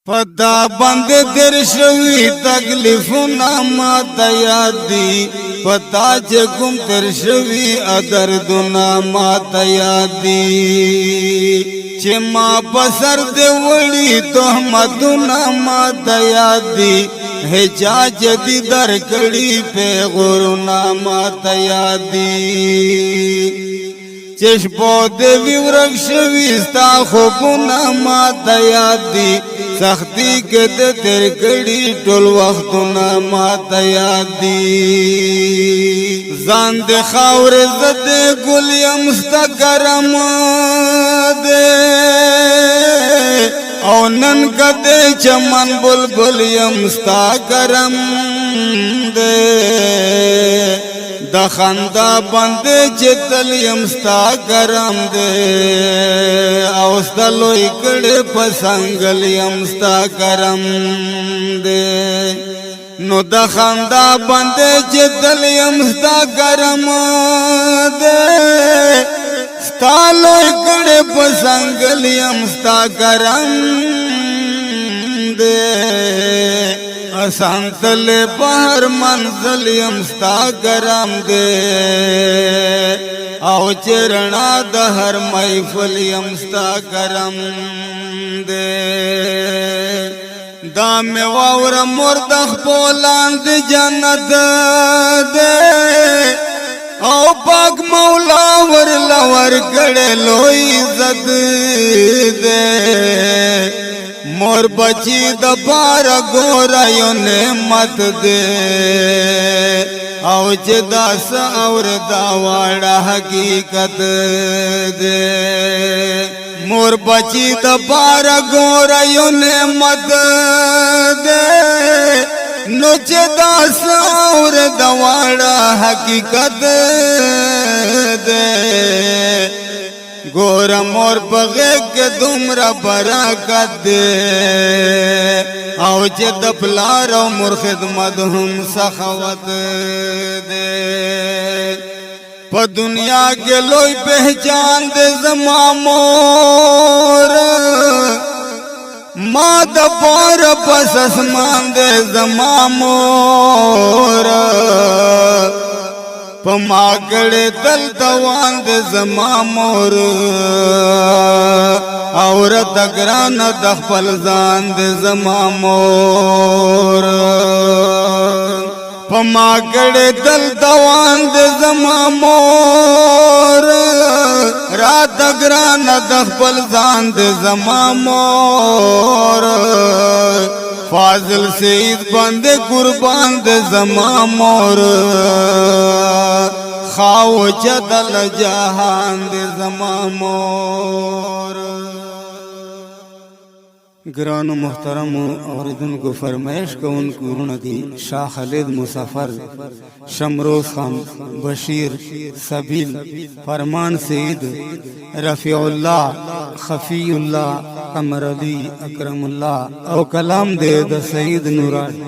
پتا بند در شوی تکلیفونا ما تا یاد دی پتا چه کوم تر شوی دردونا ما تا یاد دی چه ما پسر دی وړي تهمتونا ما تا یاد دی هچا جدی در کړي پیغورنا ما تا یاد دی چشپو دیوی ورک شوی ستا خوبونا ما تا یاد دی سختی کے دے تیر کڑی ټول وختونا ما تا یاد دی زان دے خاور زد گلیم ستا کرم دے او نن کدے چمن بلبلیم ستا کرم دے د خندا باندې چتل یم ستا کرم دے او ستلوی کړه پسنګل یم ستا کرم دے نو د خندا باندې چتل یم ستا کرم دے ستلوی کړه پسنګل یم ستا کرم دے آسان تل بہر منزل یم ستا کرم دے او چرنا د هر محفل یم ستا کرم دے دا می واور مرد خپلان د جنت دے او پاک مولا ور لور کړه لوی عزت دے مور بچی د بار گورا یو نعمت دے او چې داس اور دا واړه حقیقت دے مور بچی د بار گورا یو نعمت دے نو چې داس اور دا واړه حقیقت دے گورا مور پغیق دمرا براکت دے او چه دپلار و مور خدمت هم سخوت دے پا دنیا کے لوی پہچان دے زما مور ما دا پار پس اسمان دے زما مور پما کڑے تل توان دے زما مور عورت گران دخپل زان دے زما مور پما کڑے تل توان دے زما مور رات گران دخپل زان دے زما مور فاضل سید بندے قربان دے زما مور خاو چدل جہان دے زما مور گران و محترم اوردن کو فرمائش کو ان کو ورن دی شاہ خالد مسافر شمروز خان بشیر سبیل فرمان سید رفیع اللہ خفی اللہ قمر علی اکرم اللہ او کلام دے دا سید نوران